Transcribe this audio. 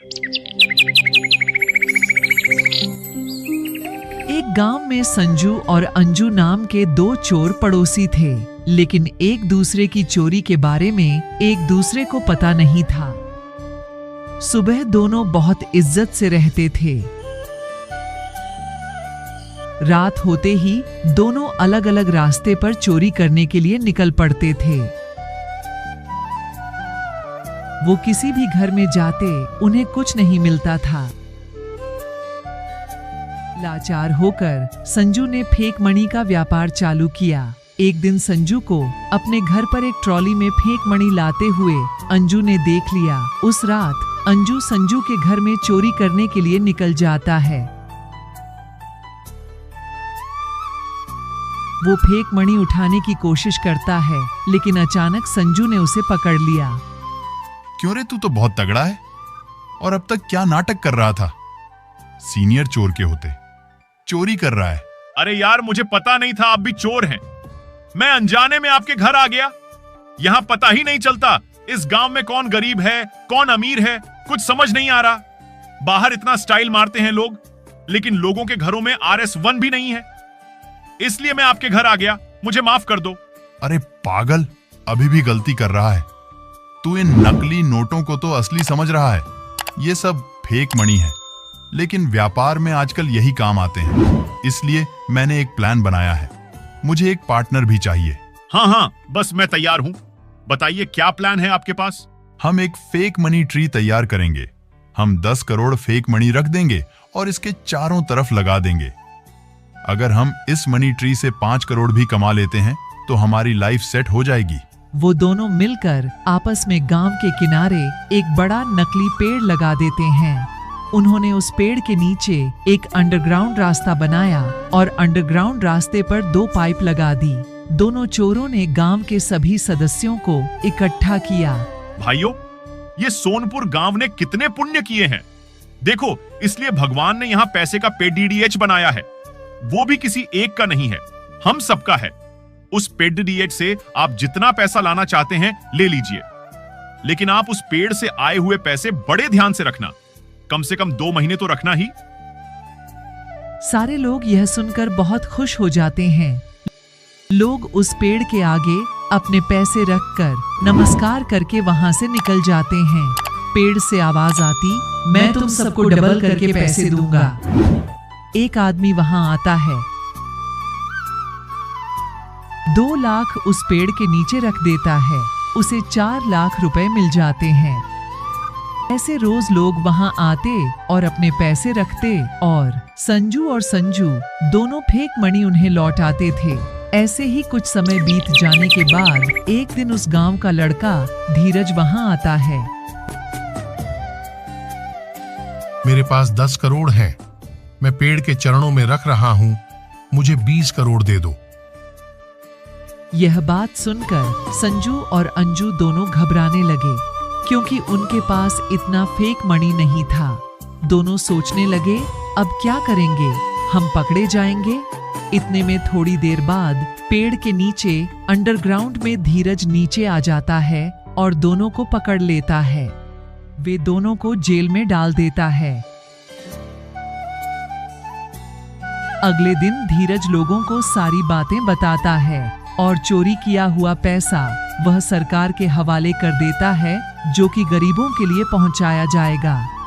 एक गांव में संजू और अंजू नाम के दो चोर पड़ोसी थे, लेकिन एक दूसरे की चोरी के बारे में एक दूसरे को पता नहीं था। सुबह दोनों बहुत इज्जत से रहते थे। रात होते ही दोनों अलग अलग रास्ते पर चोरी करने के लिए निकल पड़ते थे। वो किसी भी घर में जाते उन्हें कुछ नहीं मिलता था। लाचार होकर संजू ने फेक मणि का व्यापार चालू किया। एक दिन संजू को अपने घर पर एक ट्रॉली में फेक मणि लाते हुए अंजू ने देख लिया। उस रात अंजू संजू के घर में चोरी करने के लिए निकल जाता है। वो फेक मणि उठाने की कोशिश करता है, लेकिन अचानक संजू ने उसे पकड़ लिया। क्यों रे, तू तो बहुत तगड़ा है। और अब तक क्या नाटक कर रहा था? सीनियर चोर के होते चोरी कर रहा है। अरे यार, मुझे पता नहीं था आप भी चोर हैं। मैं अनजाने में आपके घर आ गया। यहाँ पता ही नहीं चलता इस गांव में कौन गरीब है कौन अमीर है, कुछ समझ नहीं आ रहा। बाहर इतना स्टाइल मारते हैं लोग, लेकिन लोगों के घरों में RS1 भी नहीं है। इसलिए मैं आपके घर आ गया, मुझे माफ कर दो। अरे पागल, अभी भी गलती कर रहा है। तू इन नकली नोटों को तो असली समझ रहा है। ये सब फेक मनी है, लेकिन व्यापार में आजकल यही काम आते हैं। इसलिए मैंने एक प्लान बनाया है। मुझे एक पार्टनर भी चाहिए। हाँ, बस मैं तैयार हूँ। बताइए क्या प्लान है आपके पास? हम एक फेक मनी ट्री तैयार करेंगे। हम 10 करोड़ फेक मनी रख देंगे और इसके चारों तरफ लगा देंगे। अगर हम इस मनी ट्री से 5 करोड़ भी कमा लेते हैं तो हमारी लाइफ सेट हो जाएगी। वो दोनों मिलकर आपस में गांव के किनारे एक बड़ा नकली पेड़ लगा देते हैं। उन्होंने उस पेड़ के नीचे एक अंडरग्राउंड रास्ता बनाया और अंडरग्राउंड रास्ते पर 2 पाइप लगा दी। दोनों चोरों ने गांव के सभी सदस्यों को इकट्ठा किया। भाइयों, ये सोनपुर गांव ने कितने पुण्य किए हैं। देखो, इसलिए भगवान ने यहाँ पैसे का पेडीडीएच बनाया है। वो भी किसी एक का नहीं है, हम सबका है। उस पेडीडीएच से आप जितना पैसा लाना चाहते हैं ले लीजिए, लेकिन आप उस पेड़ से आए हुए पैसे बड़े ध्यान से रखना। कम से कम 2 महीने तो रखना ही। सारे लोग यह सुनकर बहुत खुश हो जाते हैं। लोग उस पेड़ के आगे अपने पैसे रखकर नमस्कार करके वहां से निकल जाते हैं। पेड़ से आवाज आती, मैं तुम सबको डबल करके पैसे दूंगा। एक आदमी वहां आता है, 2 लाख उस पेड़ के नीचे रख देता है। उसे 4 लाख रुपए मिल जाते हैं। ऐसे रोज लोग वहां आते और अपने पैसे रखते और संजू और संजू दोनों फेक मणि उन्हें लौटाते थे। ऐसे ही कुछ समय बीत जाने के बाद एक दिन उस गांव का लड़का धीरज वहां आता है। मेरे पास 10 करोड़ है। मैं पेड़ के चरणों में रख रहा हूं। मुझे 20 करोड़ दे दो। यह बात सुनकर संजू और अंजू दोनों घबराने लगे, क्योंकि उनके पास इतना फेक मणि नहीं था। दोनों सोचने लगे, अब क्या करेंगे, हम पकड़े जाएंगे। इतने में थोड़ी देर बाद पेड़ के नीचे अंडरग्राउंड में धीरज नीचे आ जाता है और दोनों को पकड़ लेता है। वे दोनों को जेल में डाल देता है। अगले दिन धीरज लोगों को सारी बातें बताता है और चोरी किया हुआ पैसा वह सरकार के हवाले कर देता है, जो कि गरीबों के लिए पहुंचाया जाएगा।